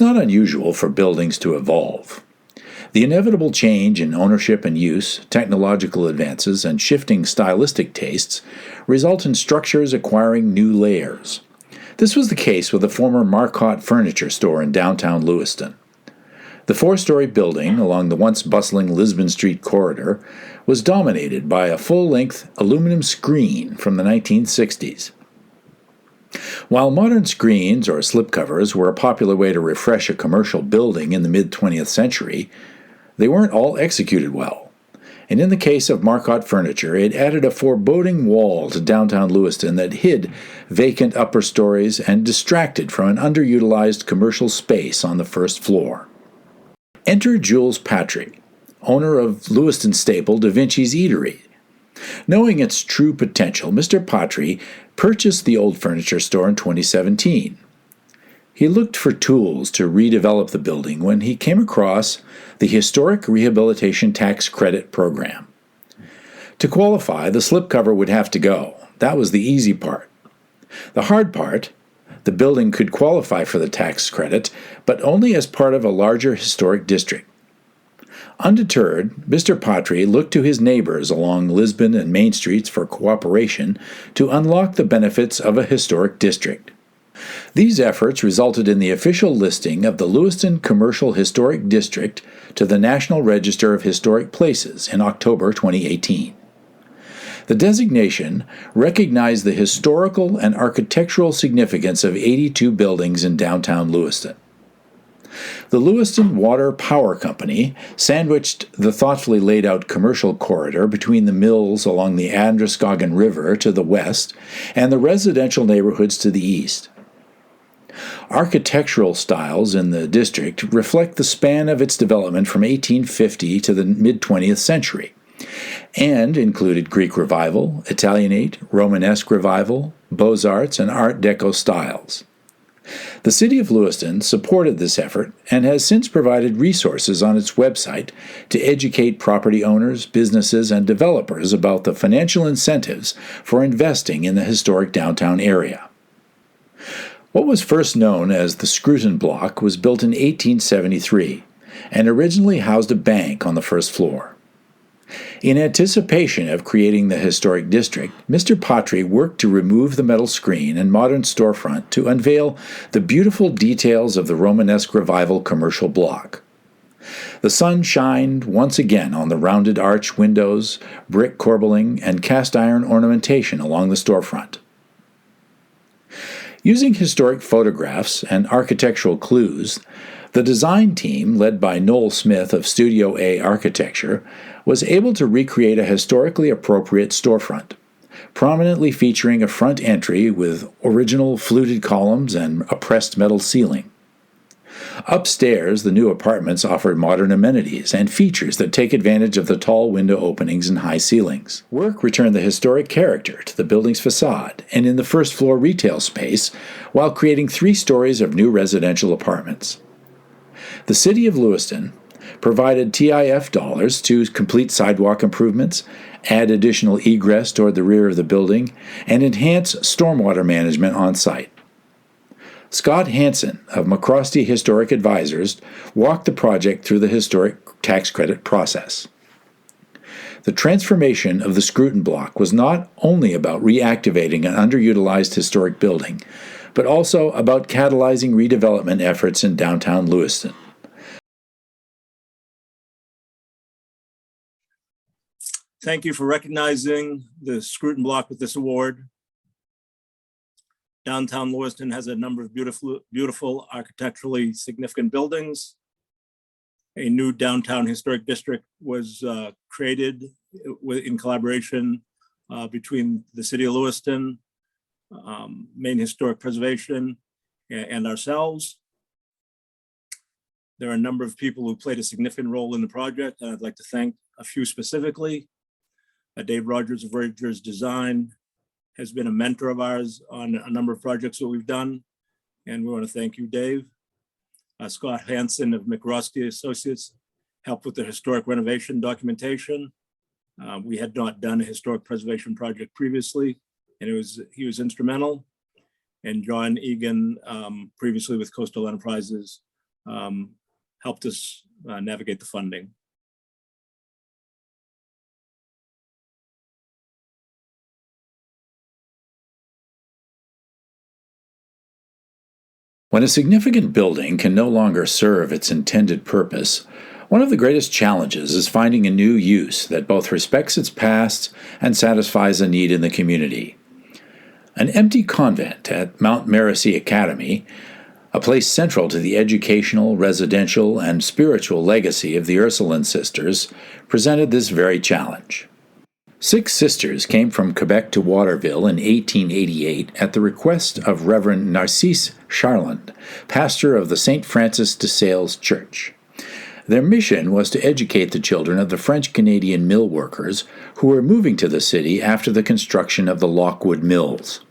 It's not unusual for buildings to evolve. The inevitable change in ownership and use, technological advances, and shifting stylistic tastes result in structures acquiring new layers. This was the case with the former Marcotte furniture store in downtown Lewiston. The four-story building along the once bustling Lisbon Street corridor was dominated by a full-length aluminum screen from the 1960s. While modern screens or slipcovers were a popular way to refresh a commercial building in the mid-20th century, they weren't all executed well. And in the case of Marcotte Furniture, it added a foreboding wall to downtown Lewiston that hid vacant upper stories and distracted from an underutilized commercial space on the first floor. Enter Jules Patry, owner of Lewiston staple Da Vinci's Eatery. Knowing its true potential, Mr. Patry purchased the old furniture store in 2017. He looked for tools to redevelop the building when he came across the Historic Rehabilitation Tax Credit Program. To qualify, the slipcover would have to go. That was the easy part. The hard part, the building could qualify for the tax credit, but only as part of a larger historic district. Undeterred, Mr. Patry looked to his neighbors along Lisbon and Main Streets for cooperation to unlock the benefits of a historic district. These efforts resulted in the official listing of the Lewiston Commercial Historic District to the National Register of Historic Places in October 2018. The designation recognized the historical and architectural significance of 82 buildings in downtown Lewiston. The Lewiston Water Power Company sandwiched the thoughtfully laid out commercial corridor between the mills along the Androscoggin River to the west and the residential neighborhoods to the east. Architectural styles in the district reflect the span of its development from 1850 to the mid-20th century, and included Greek Revival, Italianate, Romanesque Revival, Beaux-Arts, and Art Deco styles. The City of Lewiston supported this effort and has since provided resources on its website to educate property owners, businesses, and developers about the financial incentives for investing in the historic downtown area. What was first known as the Scruton Block was built in 1873 and originally housed a bank on the first floor. In anticipation of creating the historic district, Mr. Patry worked to remove the metal screen and modern storefront to unveil the beautiful details of the Romanesque Revival commercial block. The sun shined once again on the rounded arch windows, brick corbelling, and cast iron ornamentation along the storefront. Using historic photographs and architectural clues, the design team, led by Noel Smith of Studio A Architecture, was able to recreate a historically appropriate storefront, prominently featuring a front entry with original fluted columns and a pressed metal ceiling. Upstairs, the new apartments offer modern amenities and features that take advantage of the tall window openings and high ceilings. Work returned the historic character to the building's facade and in the first-floor retail space, while creating 3 stories of new residential apartments. The City of Lewiston provided TIF dollars to complete sidewalk improvements, add additional egress toward the rear of the building, and enhance stormwater management on site. Scott Hansen of McCrosty Historic Advisors walked the project through the historic tax credit process. The transformation of the Scruton Block was not only about reactivating an underutilized historic building, but also about catalyzing redevelopment efforts in downtown Lewiston. Thank you for recognizing the Scruton Block with this award. Downtown Lewiston has a number of beautiful architecturally significant buildings. A new downtown historic district was created in collaboration between the City of Lewiston, Maine Historic Preservation, and ourselves. There are a number of people who played a significant role in the project, and I'd like to thank a few specifically. Dave Rogers of Rogers Design has been a mentor of ours on a number of projects that we've done, and we want to thank you, Dave. Scott Hansen of McRosty Associates helped with the historic renovation documentation. We had not done a historic preservation project previously, and he was instrumental. And John Egan, previously with Coastal Enterprises, helped us navigate the funding. When a significant building can no longer serve its intended purpose, one of the greatest challenges is finding a new use that both respects its past and satisfies a need in the community. An empty convent at Mount Mercy Academy, a place central to the educational, residential, and spiritual legacy of the Ursuline sisters, presented this very challenge. 6 sisters came from Quebec to Waterville in 1888 at the request of Reverend Narcisse Charland, pastor of the St. Francis de Sales Church. Their mission was to educate the children of the French-Canadian mill workers who were moving to the city after the construction of the Lockwood Mills.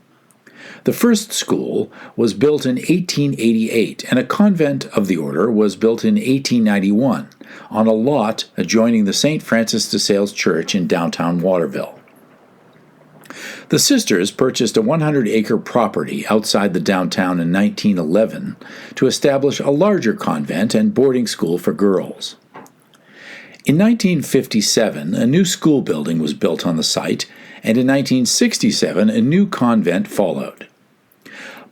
The first school was built in 1888, and a convent of the order was built in 1891 on a lot adjoining the St. Francis de Sales Church in downtown Waterville. The sisters purchased a 100-acre property outside the downtown in 1911 to establish a larger convent and boarding school for girls. In 1957, a new school building was built on the site, and in 1967, a new convent followed.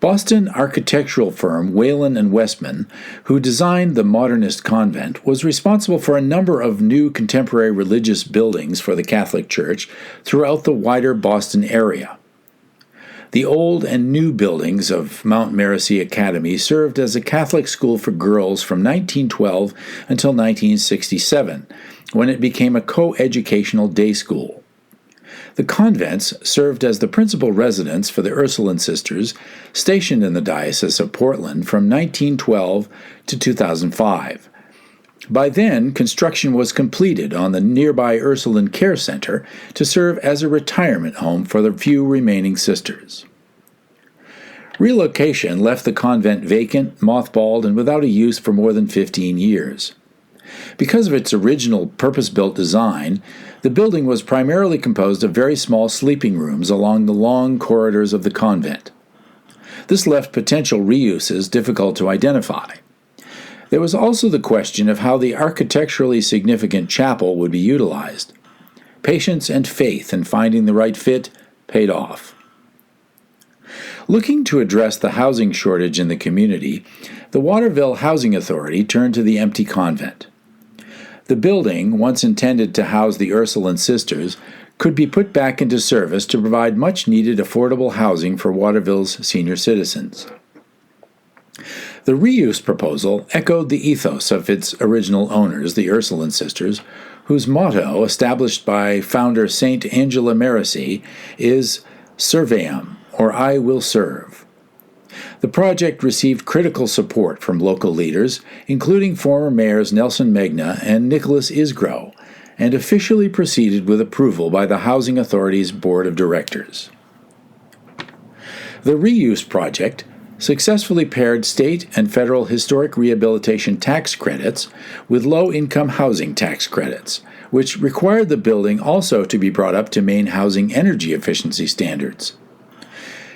Boston architectural firm Whalen and Westman, who designed the modernist convent, was responsible for a number of new contemporary religious buildings for the Catholic Church throughout the wider Boston area. The old and new buildings of Mount Mercy Academy served as a Catholic school for girls from 1912 until 1967, when it became a co-educational day school. The convents served as the principal residence for the Ursuline sisters, stationed in the Diocese of Portland from 1912 to 2005. By then, construction was completed on the nearby Ursuline Care Center to serve as a retirement home for the few remaining sisters. Relocation left the convent vacant, mothballed, and without a use for more than 15 years. Because of its original purpose-built design, the building was primarily composed of very small sleeping rooms along the long corridors of the convent. This left potential reuses difficult to identify. There was also the question of how the architecturally significant chapel would be utilized. Patience and faith in finding the right fit paid off. Looking to address the housing shortage in the community, the Waterville Housing Authority turned to the empty convent. The building, once intended to house the Ursuline sisters, could be put back into service to provide much-needed affordable housing for Waterville's senior citizens. The reuse proposal echoed the ethos of its original owners, the Ursuline sisters, whose motto, established by founder Saint Angela Mercy, is Serveam, or I will serve. The project received critical support from local leaders, including former mayors Nelson Megna and Nicholas Isgrow, and officially proceeded with approval by the Housing Authority's Board of Directors. The reuse project successfully paired state and federal historic rehabilitation tax credits with low-income housing tax credits, which required the building also to be brought up to Maine housing energy efficiency standards.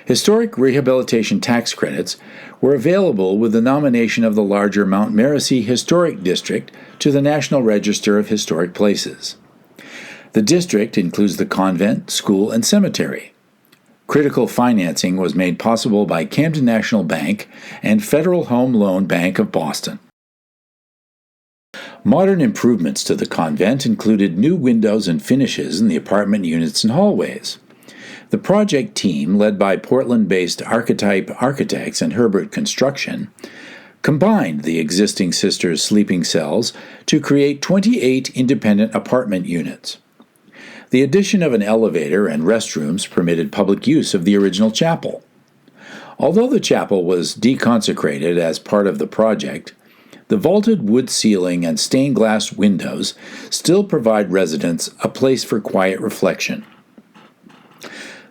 Historic rehabilitation tax credits were available with the nomination of the larger Mount Mercy Historic District to the National Register of Historic Places. The district includes the convent, school, and cemetery. Critical financing was made possible by Camden National Bank and Federal Home Loan Bank of Boston. Modern improvements to the convent included new windows and finishes in the apartment units and hallways. The project team, led by Portland-based Archetype Architects and Herbert Construction, combined the existing sisters' sleeping cells to create 28 independent apartment units. The addition of an elevator and restrooms permitted public use of the original chapel. Although the chapel was deconsecrated as part of the project, the vaulted wood ceiling and stained glass windows still provide residents a place for quiet reflection.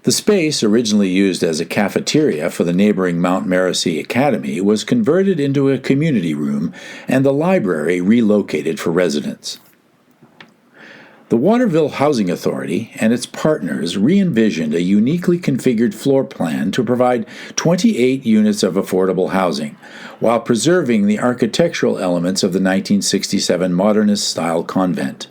The space, originally used as a cafeteria for the neighboring Mount Mercy Academy, was converted into a community room and the library relocated for residents. The Waterville Housing Authority and its partners re-envisioned a uniquely configured floor plan to provide 28 units of affordable housing, while preserving the architectural elements of the 1967 modernist-style convent.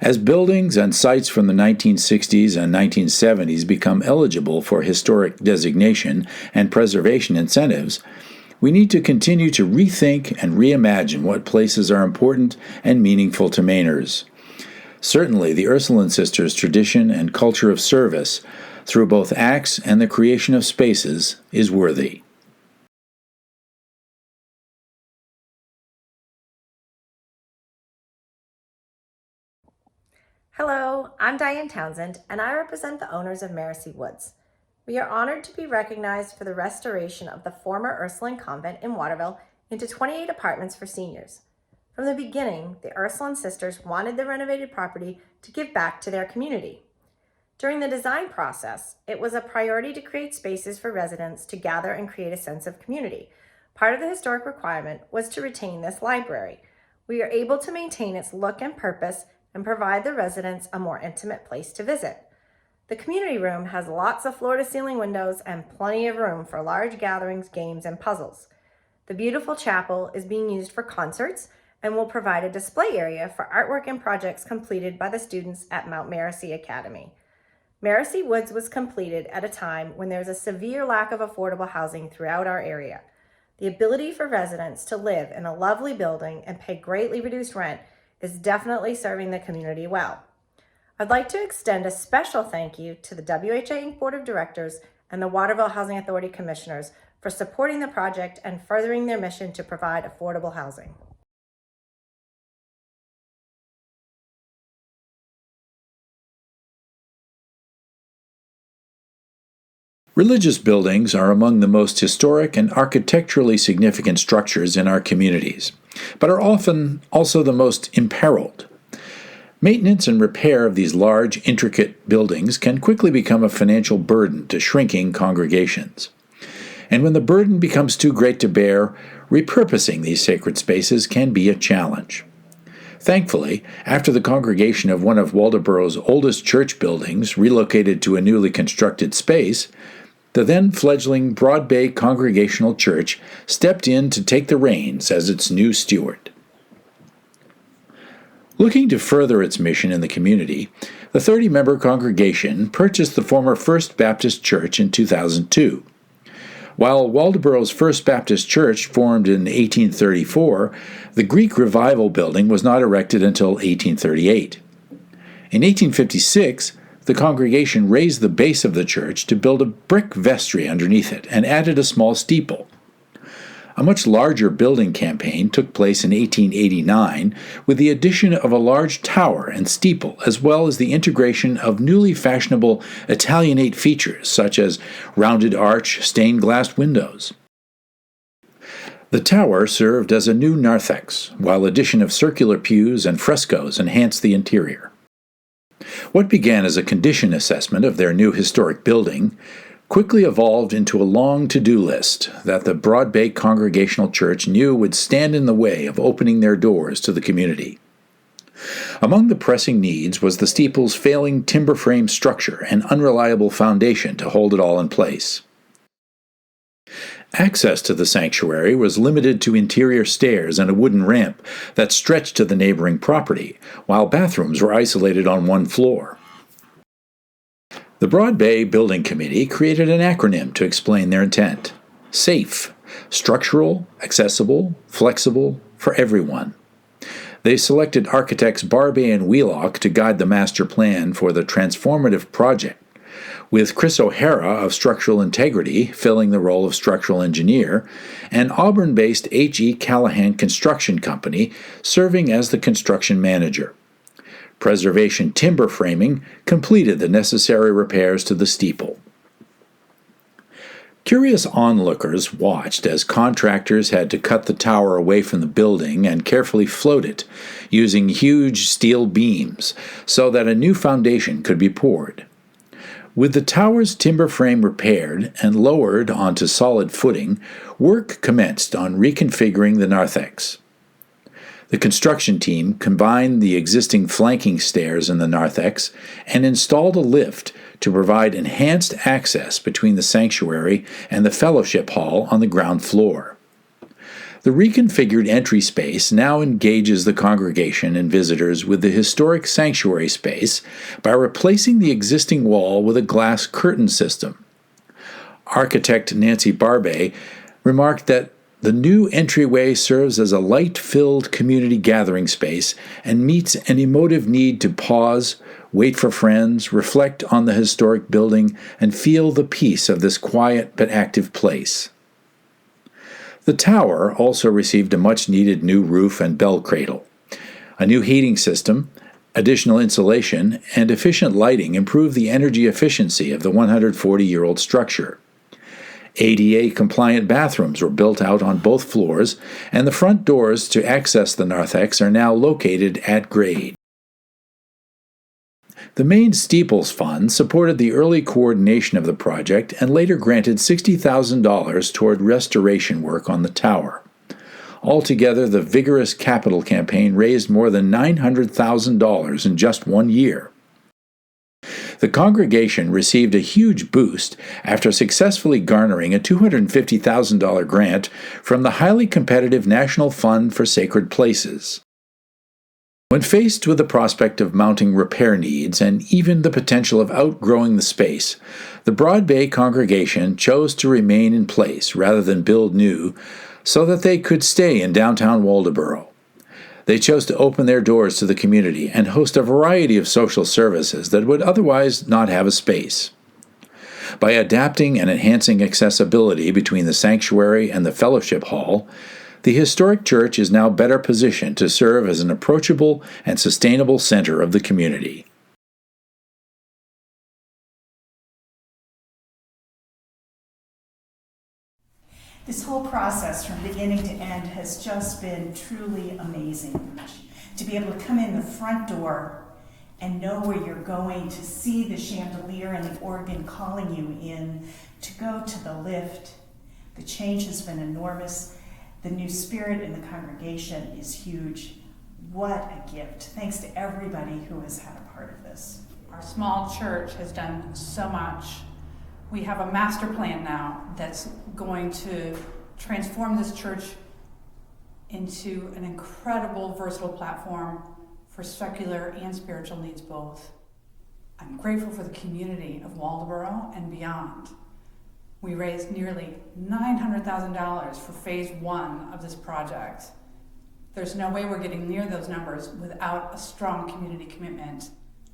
As buildings and sites from the 1960s and 1970s become eligible for historic designation and preservation incentives, we need to continue to rethink and reimagine what places are important and meaningful to Mainers. Certainly, the Ursuline Sisters' tradition and culture of service, through both acts and the creation of spaces, is worthy. Hello, I'm Diane Townsend, and I represent the owners of Mersey Woods. We are honored to be recognized for the restoration of the former Ursuline Convent in Waterville into 28 apartments for seniors. From the beginning, the Ursuline Sisters wanted the renovated property to give back to their community. During the design process, it was a priority to create spaces for residents to gather and create a sense of community. Part of the historic requirement was to retain this library. We are able to maintain its look and purpose and provide the residents a more intimate place to visit. The community room has lots of floor-to-ceiling windows and plenty of room for large gatherings, games, and puzzles. The beautiful chapel is being used for concerts and will provide a display area for artwork and projects completed by the students at Mount Mersey Academy. Mersey Woods was completed at a time when there's a severe lack of affordable housing throughout our area. The ability for residents to live in a lovely building and pay greatly reduced rent is definitely serving the community well. I'd like to extend a special thank you to the WHA Inc. Board of Directors and the Waterville Housing Authority Commissioners for supporting the project and furthering their mission to provide affordable housing. Religious buildings are among the most historic and architecturally significant structures in our communities, but are often also the most imperiled. Maintenance and repair of these large, intricate buildings can quickly become a financial burden to shrinking congregations. And when the burden becomes too great to bear, repurposing these sacred spaces can be a challenge. Thankfully, after the congregation of one of Waldoboro's oldest church buildings relocated to a newly constructed space, the then-fledgling Broad Bay Congregational Church stepped in to take the reins as its new steward. Looking to further its mission in the community, the 30-member congregation purchased the former First Baptist Church in 2002. While Waldoboro's First Baptist Church formed in 1834, the Greek Revival building was not erected until 1838. In 1856, the congregation raised the base of the church to build a brick vestry underneath it and added a small steeple. A much larger building campaign took place in 1889 with the addition of a large tower and steeple, as well as the integration of newly fashionable Italianate features such as rounded arch, stained glass windows. The tower served as a new narthex, while addition of circular pews and frescoes enhanced the interior. What began as a condition assessment of their new historic building quickly evolved into a long to-do list that the Broad Bay Congregational Church knew would stand in the way of opening their doors to the community. Among the pressing needs was the steeple's failing timber frame structure and unreliable foundation to hold it all in place. Access to the sanctuary was limited to interior stairs and a wooden ramp that stretched to the neighboring property, while bathrooms were isolated on one floor. The Broad Bay Building Committee created an acronym to explain their intent: SAFE, structural, accessible, flexible, for everyone. They selected architects Barbey and Wheelock to guide the master plan for the transformative project, with Chris O'Hara of Structural Integrity filling the role of structural engineer, and Auburn-based H.E. Callahan Construction Company serving as the construction manager. Preservation timber framing completed the necessary repairs to the steeple. Curious onlookers watched as contractors had to cut the tower away from the building and carefully float it, using huge steel beams, so that a new foundation could be poured. With the tower's timber frame repaired and lowered onto solid footing, work commenced on reconfiguring the narthex. The construction team combined the existing flanking stairs in the narthex and installed a lift to provide enhanced access between the sanctuary and the fellowship hall on the ground floor. The reconfigured entry space now engages the congregation and visitors with the historic sanctuary space by replacing the existing wall with a glass curtain system. Architect Nancy Barbet remarked that the new entryway serves as a light-filled community gathering space and meets an emotive need to pause, wait for friends, reflect on the historic building, and feel the peace of this quiet but active place. The tower also received a much-needed new roof and bell cradle. A new heating system, additional insulation, and efficient lighting improved the energy efficiency of the 140-year-old structure. ADA-compliant bathrooms were built out on both floors, and the front doors to access the narthex are now located at grade. The Maine Steeples Fund supported the early coordination of the project and later granted $60,000 toward restoration work on the tower. Altogether, the vigorous capital campaign raised more than $900,000 in just 1 year. The congregation received a huge boost after successfully garnering a $250,000 grant from the highly competitive National Fund for Sacred Places. When faced with the prospect of mounting repair needs and even the potential of outgrowing the space, the Broad Bay congregation chose to remain in place rather than build new so that they could stay in downtown Waldoboro. They chose to open their doors to the community and host a variety of social services that would otherwise not have a space. By adapting and enhancing accessibility between the sanctuary and the fellowship hall, the historic church is now better positioned to serve as an approachable and sustainable center of the community. This whole process from beginning to end has just been truly amazing. To be able to come in the front door and know where you're going, to see the chandelier and the organ calling you in, to go to the lift. The change has been enormous. The new spirit in the congregation is huge. What a gift. Thanks to everybody who has had a part of this. Our small church has done so much. We have a master plan now that's going to transform this church into an incredible versatile platform for secular and spiritual needs both. I'm grateful for the community of Waldoboro and beyond. We raised nearly $900,000 for phase 1 of this project. There's no way we're getting near those numbers without a strong community commitment.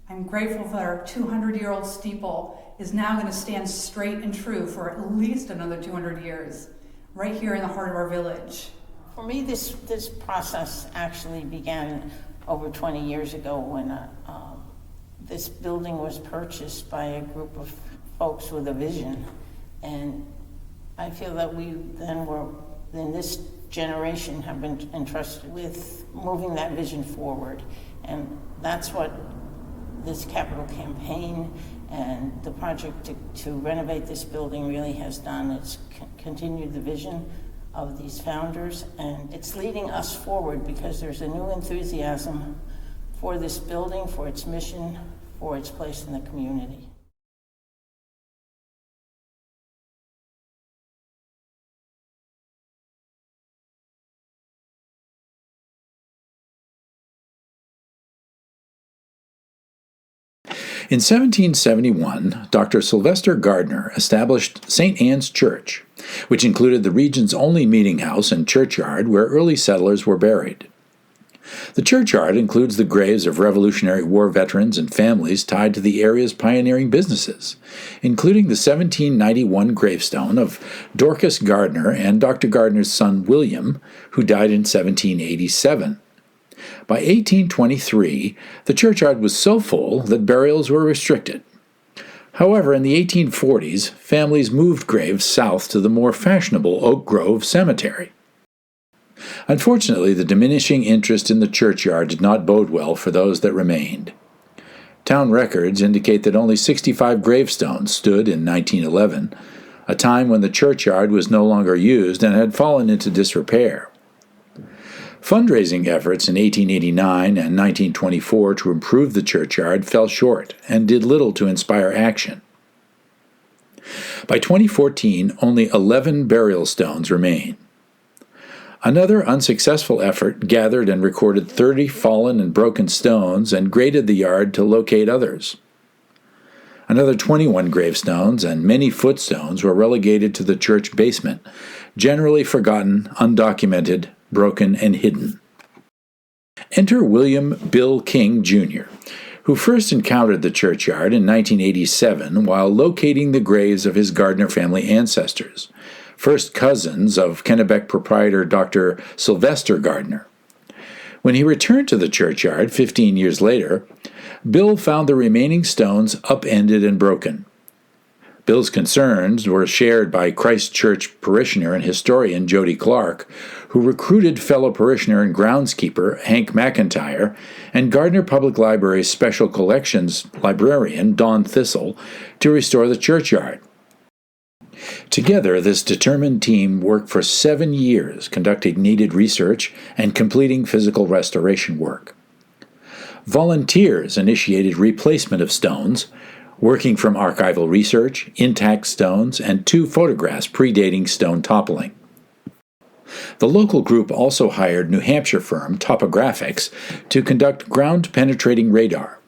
I'm grateful that our 200-year-old steeple is now going to stand straight and true for at least another 200 years, right here in the heart of our village. For me, this process actually began over 20 years ago when this building was purchased by a group of folks with a vision. And I feel that we then were, in this generation, have been entrusted with moving that vision forward. And that's what this capital campaign and the project to renovate this building really has done. It's continued the vision of these founders, and it's leading us forward because there's a new enthusiasm for this building, for its mission, for its place in the community. In 1771, Dr. Sylvester Gardner established St. Anne's Church, which included the region's only meeting house and churchyard where early settlers were buried. The churchyard includes the graves of Revolutionary War veterans and families tied to the area's pioneering businesses, including the 1791 gravestone of Dorcas Gardner and Dr. Gardner's son William, who died in 1787. By 1823, the churchyard was so full that burials were restricted. However, in the 1840s, families moved graves south to the more fashionable Oak Grove Cemetery. Unfortunately, the diminishing interest in the churchyard did not bode well for those that remained. Town records indicate that only 65 gravestones stood in 1911, a time when the churchyard was no longer used and had fallen into disrepair. Fundraising efforts in 1889 and 1924 to improve the churchyard fell short and did little to inspire action. By 2014, only 11 burial stones remain. Another unsuccessful effort gathered and recorded 30 fallen and broken stones and graded the yard to locate others. Another 21 gravestones and many footstones were relegated to the church basement, generally forgotten, undocumented, broken, and hidden. Enter William Bill King, Jr., who first encountered the churchyard in 1987 while locating the graves of his Gardner family ancestors, first cousins of Kennebec proprietor Dr. Sylvester Gardner. When he returned to the churchyard 15 years later, Bill found the remaining stones upended and broken. Bill's concerns were shared by Christ Church parishioner and historian Jody Clark, who recruited fellow parishioner and groundskeeper Hank McIntyre and Gardner Public Library's Special Collections librarian Don Thistle to restore the churchyard. Together, this determined team worked for 7 years, conducting needed research and completing physical restoration work. Volunteers initiated replacement of stones, working from archival research, intact stones, and 2 photographs predating stone toppling. The local group also hired New Hampshire firm Topographics to conduct ground-penetrating radar,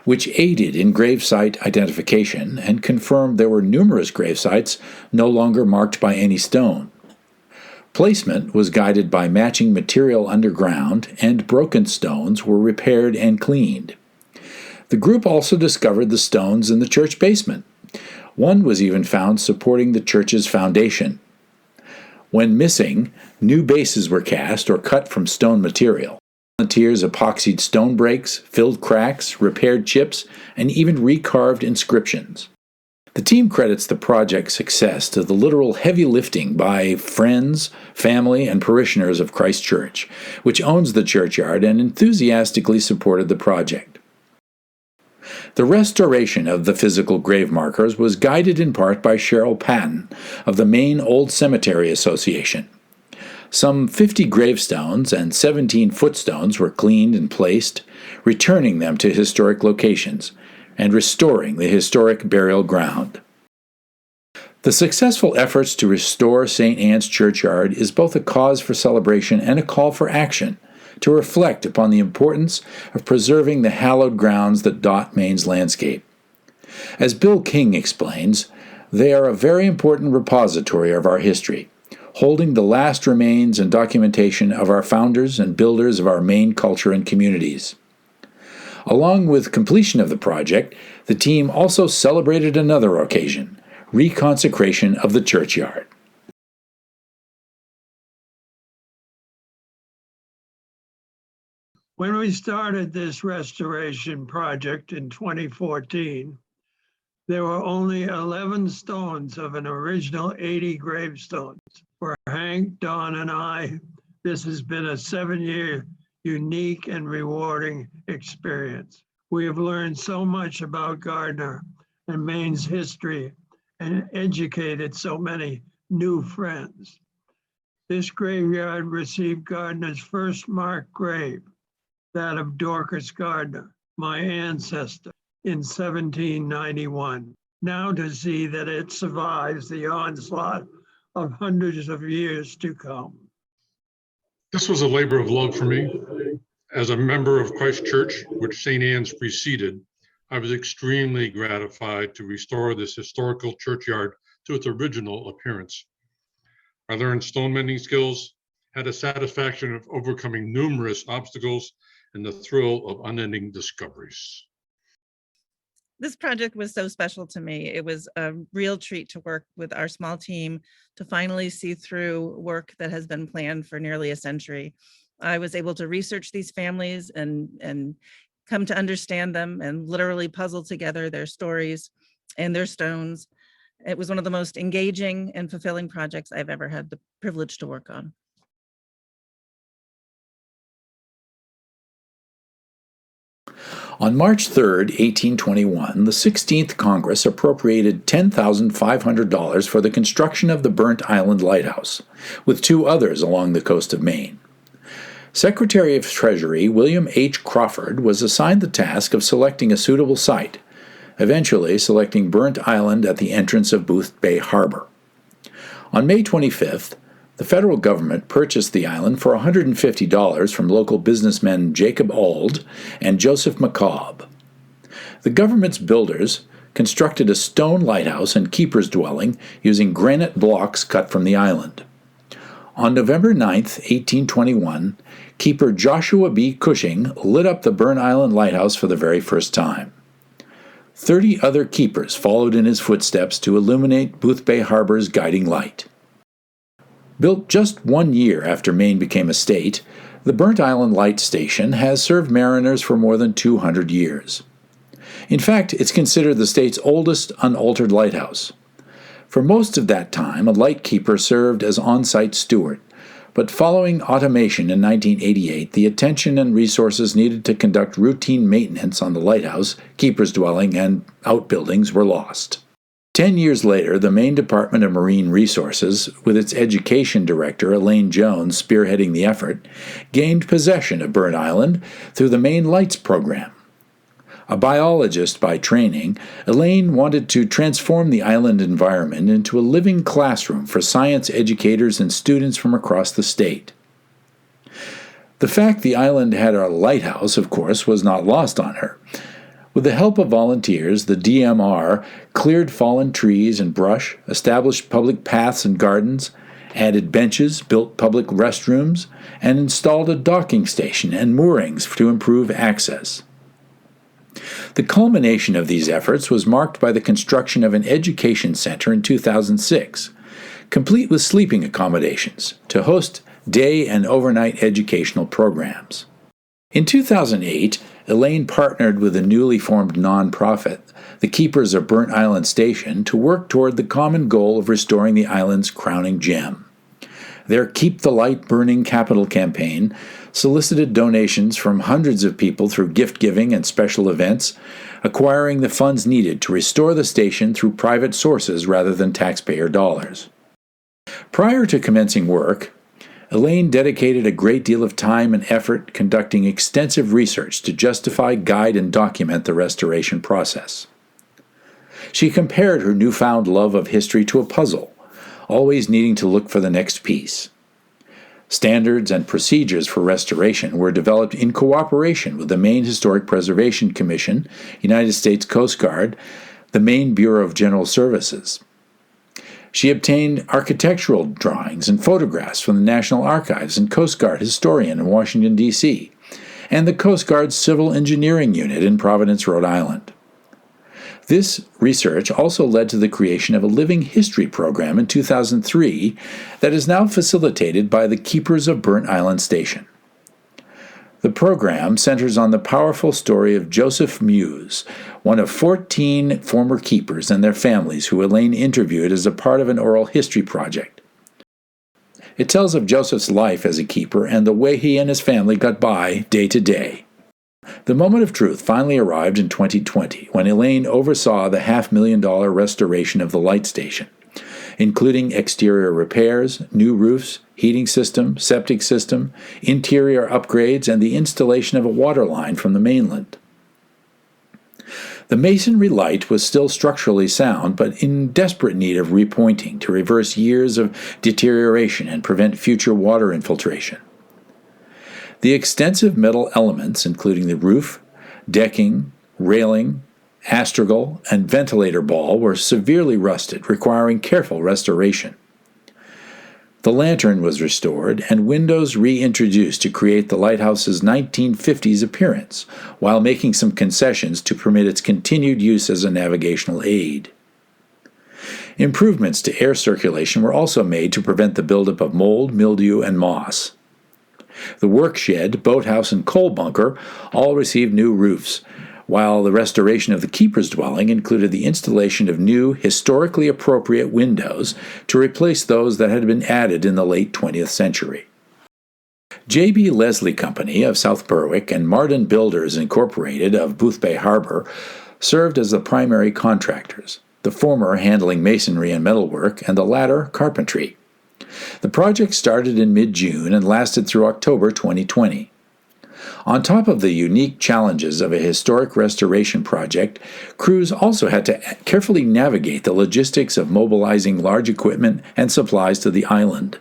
which aided in gravesite identification and confirmed there were numerous gravesites no longer marked by any stone. Placement was guided by matching material underground, and broken stones were repaired and cleaned. The group also discovered the stones in the church basement. One was even found supporting the church's foundation. When missing, new bases were cast or cut from stone material. Volunteers epoxied stone breaks, filled cracks, repaired chips, and even recarved inscriptions. The team credits the project's success to the literal heavy lifting by friends, family, and parishioners of Christ Church, which owns the churchyard and enthusiastically supported the project. The restoration of the physical grave markers was guided in part by Cheryl Patton of the Maine Old Cemetery Association. Some 50 gravestones and 17 footstones were cleaned and placed, returning them to historic locations and restoring the historic burial ground. The successful efforts to restore St. Anne's Churchyard is both a cause for celebration and a call for action, to reflect upon the importance of preserving the hallowed grounds that dot Maine's landscape. As Bill King explains, they are a very important repository of our history, holding the last remains and documentation of our founders and builders of our Maine culture and communities. Along with completion of the project, the team also celebrated another occasion, reconsecration of the churchyard. When we started this restoration project in 2014, there were only 11 stones of an original 80 gravestones. For Hank, Don, and I, this has been a 7-year unique and rewarding experience. We have learned so much about Gardner and Maine's history and educated so many new friends. This graveyard received Gardner's first marked grave, that of Dorcas Gardner, my ancestor, in 1791. Now to see that it survives the onslaught of hundreds of years to come. This was a labor of love for me. As a member of Christ Church, which St. Anne's preceded, I was extremely gratified to restore this historical churchyard to its original appearance. I learned stone mending skills, had the satisfaction of overcoming numerous obstacles, and the thrill of unending discoveries. This project was so special to me. It was a real treat to work with our small team to finally see through work that has been planned for nearly a century. I was able to research these families and come to understand them and literally puzzle together their stories and their stones. It was one of the most engaging and fulfilling projects I've ever had the privilege to work on. On March 3, 1821, the 16th Congress appropriated $10,500 for the construction of the Burnt Island Lighthouse, with 2 others along the coast of Maine. Secretary of Treasury William H. Crawford was assigned the task of selecting a suitable site, eventually selecting Burnt Island at the entrance of Booth Bay Harbor. On May 25th, the federal government purchased the island for $150 from local businessmen Jacob Auld and Joseph McCobb. The government's builders constructed a stone lighthouse and keeper's dwelling using granite blocks cut from the island. On November 9, 1821, keeper Joshua B. Cushing lit up the Burnt Island Lighthouse for the very first time. 30 other keepers followed in his footsteps to illuminate Booth Bay Harbor's guiding light. Built just 1 year after Maine became a state, the Burnt Island Light Station has served mariners for more than 200 years. In fact, it's considered the state's oldest unaltered lighthouse. For most of that time, a lightkeeper served as on-site steward, but following automation in 1988, the attention and resources needed to conduct routine maintenance on the lighthouse, keeper's dwelling, and outbuildings were lost. 10 years later, the Maine Department of Marine Resources, with its education director Elaine Jones spearheading the effort, gained possession of Burnt Island through the Maine Lights program. A biologist by training, Elaine wanted to transform the island environment into a living classroom for science educators and students from across the state. The fact the island had a lighthouse, of course, was not lost on her. With the help of volunteers, the DMR cleared fallen trees and brush, established public paths and gardens, added benches, built public restrooms, and installed a docking station and moorings to improve access. The culmination of these efforts was marked by the construction of an education center in 2006, complete with sleeping accommodations to host day and overnight educational programs. In 2008, Elaine partnered with a newly formed nonprofit, the Keepers of Burnt Island Station, to work toward the common goal of restoring the island's crowning gem. Their Keep the Light Burning capital campaign solicited donations from hundreds of people through gift-giving and special events, acquiring the funds needed to restore the station through private sources rather than taxpayer dollars. Prior to commencing work, Elaine dedicated a great deal of time and effort conducting extensive research to justify, guide, and document the restoration process. She compared her newfound love of history to a puzzle, always needing to look for the next piece. Standards and procedures for restoration were developed in cooperation with the Maine Historic Preservation Commission, United States Coast Guard, the Maine Bureau of General Services. She obtained architectural drawings and photographs from the National Archives and Coast Guard historian in Washington, D.C., and the Coast Guard's Civil Engineering Unit in Providence, Rhode Island. This research also led to the creation of a living history program in 2003 that is now facilitated by the Keepers of Burnt Island Station. The program centers on the powerful story of Joseph Muse, one of 14 former keepers and their families who Elaine interviewed as a part of an oral history project. It tells of Joseph's life as a keeper and the way he and his family got by day to day. The moment of truth finally arrived in 2020 when Elaine oversaw the $500,000 restoration of the light station, including exterior repairs, new roofs, heating system, septic system, interior upgrades, and the installation of a water line from the mainland. The masonry light was still structurally sound, but in desperate need of repointing to reverse years of deterioration and prevent future water infiltration. The extensive metal elements, including the roof, decking, railing, astragal, and ventilator ball, were severely rusted, requiring careful restoration. The lantern was restored and windows reintroduced to create the lighthouse's 1950s appearance, while making some concessions to permit its continued use as a navigational aid. Improvements to air circulation were also made to prevent the buildup of mold, mildew, and moss. The work shed, boathouse, and coal bunker all received new roofs, while the restoration of the keeper's dwelling included the installation of new, historically appropriate windows to replace those that had been added in the late 20th century. J.B. Leslie Company of South Berwick and Marden Builders Incorporated of Booth Bay Harbor served as the primary contractors, the former handling masonry and metalwork, and the latter carpentry. The project started in mid-June and lasted through October 2020. On top of the unique challenges of a historic restoration project, crews also had to carefully navigate the logistics of mobilizing large equipment and supplies to the island.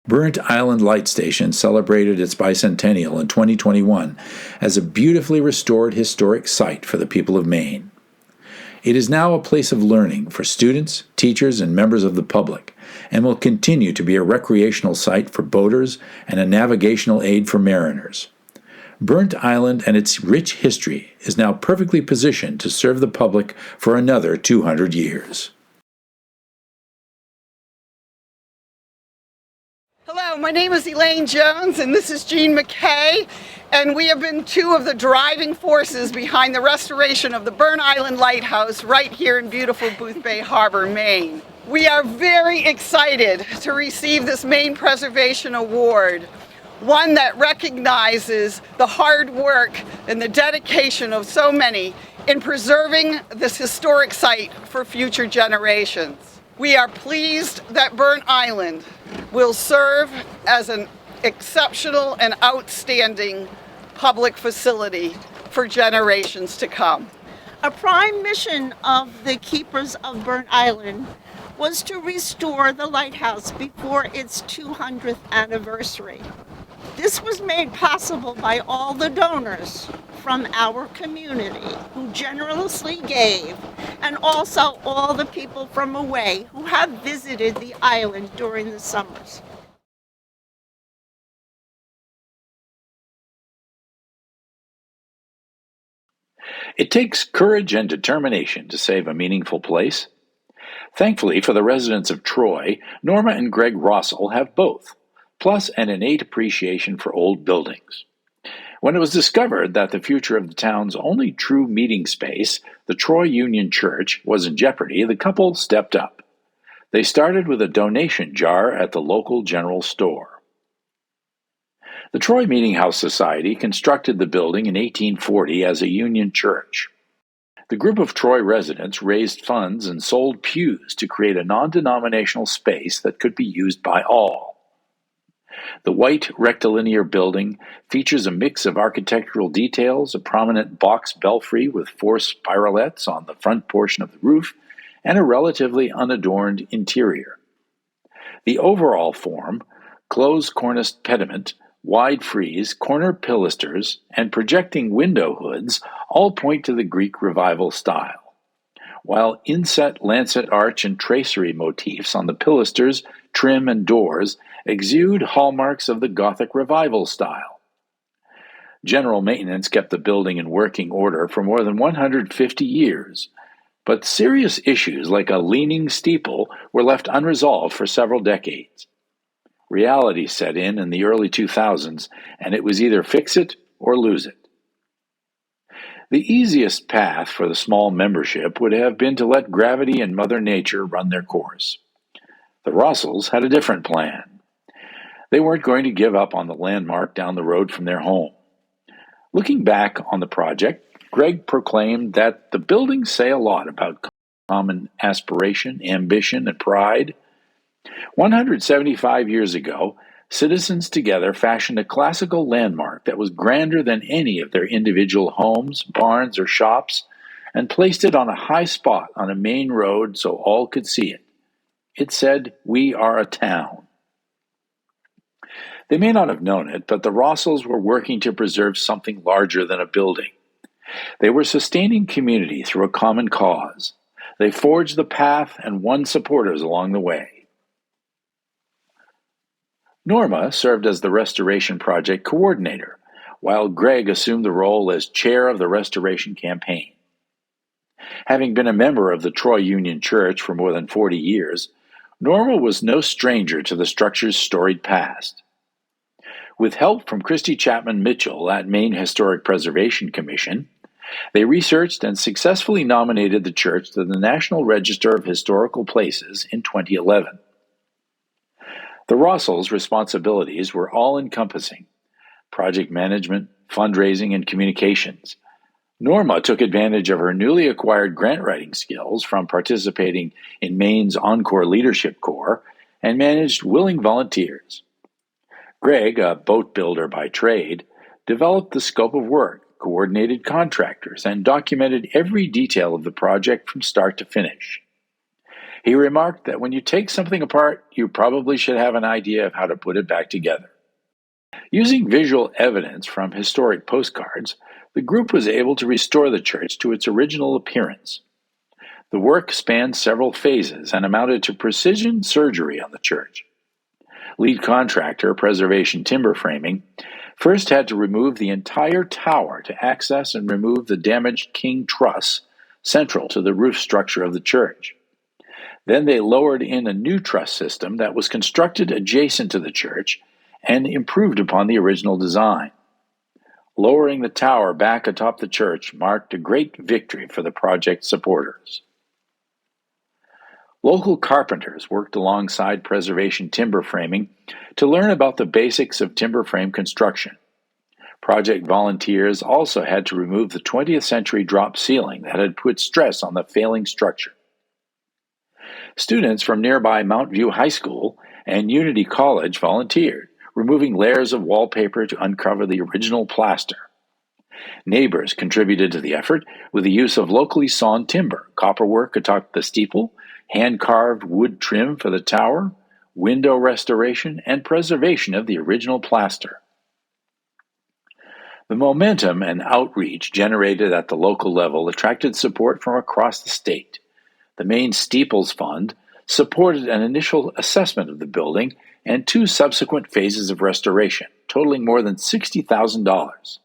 Burnt Island Light Station celebrated its bicentennial in 2021 as a beautifully restored historic site for the people of Maine. It is now a place of learning for students, teachers, and members of the public, and will continue to be a recreational site for boaters and a navigational aid for mariners. Burnt Island and its rich history is now perfectly positioned to serve the public for another 200 years. Hello, my name is Elaine Jones and this is Jean McKay, and we have been two of the driving forces behind the restoration of the Burnt Island Lighthouse right here in beautiful Booth Bay Harbor, Maine. We are very excited to receive this Maine Preservation Award, one that recognizes the hard work and the dedication of so many in preserving this historic site for future generations. We are pleased that Burnt Island will serve as an exceptional and outstanding public facility for generations to come. A prime mission of the keepers of Burnt Island was to restore the lighthouse before its 200th anniversary. This was made possible by all the donors from our community who generously gave, and also all the people from away who have visited the island during the summers. It takes courage and determination to save a meaningful place. Thankfully for the residents of Troy, Norma and Greg Rossell have both, plus an innate appreciation for old buildings. When it was discovered that the future of the town's only true meeting space, the Troy Union Church, was in jeopardy, the couple stepped up. They started with a donation jar at the local general store. The Troy Meeting House Society constructed the building in 1840 as a Union church. The group of Troy residents raised funds and sold pews to create a non-denominational space that could be used by all. The white rectilinear building features a mix of architectural details, a prominent box belfry with 4 spiralets on the front portion of the roof, and a relatively unadorned interior. The overall form, closed corniced pediment, wide frieze, corner pilasters, and projecting window hoods all point to the Greek Revival style, while inset lancet arch and tracery motifs on the pilasters, trim, and doors exude hallmarks of the Gothic Revival style. General maintenance kept the building in working order for more than 150 years, but serious issues like a leaning steeple were left unresolved for several decades. Reality set in the early 2000s, and it was either fix it or lose it. The easiest path for the small membership would have been to let gravity and Mother Nature run their course. The Rossells had a different plan. They weren't going to give up on the landmark down the road from their home. Looking back on the project, Greg proclaimed that the buildings say a lot about common aspiration, ambition, and pride. 175 years ago, citizens together fashioned a classical landmark that was grander than any of their individual homes, barns, or shops, and placed it on a high spot on a main road so all could see it. It said, "We are a town." They may not have known it, but the Rossells were working to preserve something larger than a building. They were sustaining community through a common cause. They forged the path and won supporters along the way. Norma served as the restoration project coordinator, while Greg assumed the role as chair of the restoration campaign. Having been a member of the Troy Union Church for more than 40 years, Norma was no stranger to the structure's storied past. With help from Christy Chapman Mitchell at Maine Historic Preservation Commission, they researched and successfully nominated the church to the National Register of Historical Places in 2011. The Rossells' responsibilities were all-encompassing: project management, fundraising, and communications. Norma took advantage of her newly acquired grant-writing skills from participating in Maine's Encore Leadership Corps and managed willing volunteers. Greg, a boat builder by trade, developed the scope of work, coordinated contractors, and documented every detail of the project from start to finish. He remarked that when you take something apart, you probably should have an idea of how to put it back together. Using visual evidence from historic postcards, the group was able to restore the church to its original appearance. The work spanned several phases and amounted to precision surgery on the church. Lead contractor, Preservation Timber Framing, first had to remove the entire tower to access and remove the damaged king truss central to the roof structure of the church. Then they lowered in a new truss system that was constructed adjacent to the church and improved upon the original design. Lowering the tower back atop the church marked a great victory for the project supporters. Local carpenters worked alongside Preservation Timber Framing to learn about the basics of timber frame construction. Project volunteers also had to remove the 20th century drop ceiling that had put stress on the failing structure. Students from nearby Mount View High School and Unity College volunteered, removing layers of wallpaper to uncover the original plaster. Neighbors contributed to the effort with the use of locally sawn timber, copperwork atop the steeple, hand-carved wood trim for the tower, window restoration, and preservation of the original plaster. The momentum and outreach generated at the local level attracted support from across the state. The Maine Steeples Fund supported an initial assessment of the building and 2 subsequent phases of restoration, totaling more than $60,000.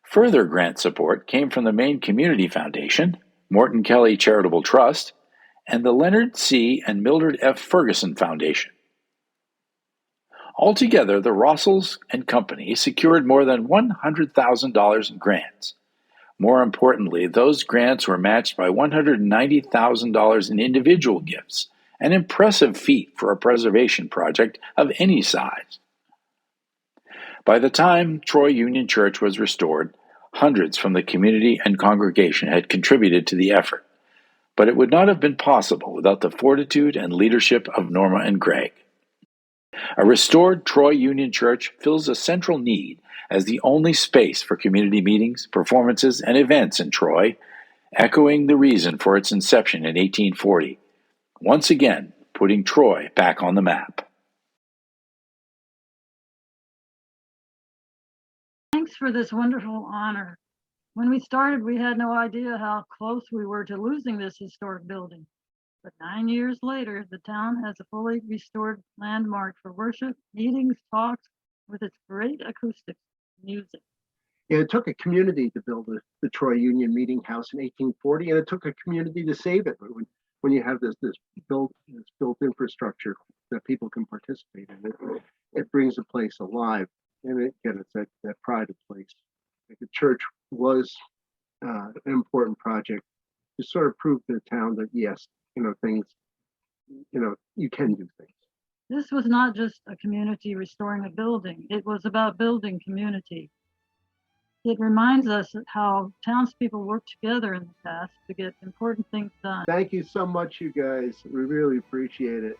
Further grant support came from the Maine Community Foundation, Morton Kelly Charitable Trust, and the Leonard C. and Mildred F. Ferguson Foundation. Altogether, the Rossells and Company secured more than $100,000 in grants. More importantly, those grants were matched by $190,000 in individual gifts, an impressive feat for a preservation project of any size. By the time Troy Union Church was restored, hundreds from the community and congregation had contributed to the effort, but it would not have been possible without the fortitude and leadership of Norma and Greg. A restored Troy Union Church fills a central need as the only space for community meetings, performances, and events in Troy, echoing the reason for its inception in 1840, once again putting Troy back on the map. Thanks for this wonderful honor. When we started, we had no idea how close we were to losing this historic building. But 9 years later, the town has a fully restored landmark for worship, meetings, talks, with its great acoustics, music. Yeah, it took a community to build the Troy Union Meeting House in 1840, and it took a community to save it. When you have this built infrastructure that people can participate in, it brings the place alive, and again, it's that pride of place. Like the church was an important project to sort of prove to the town that yes, things, you can do things. This was not just a community restoring a building. It was about building community. It reminds us how townspeople worked together in the past to get important things done. Thank you so much, you guys. We really appreciate it.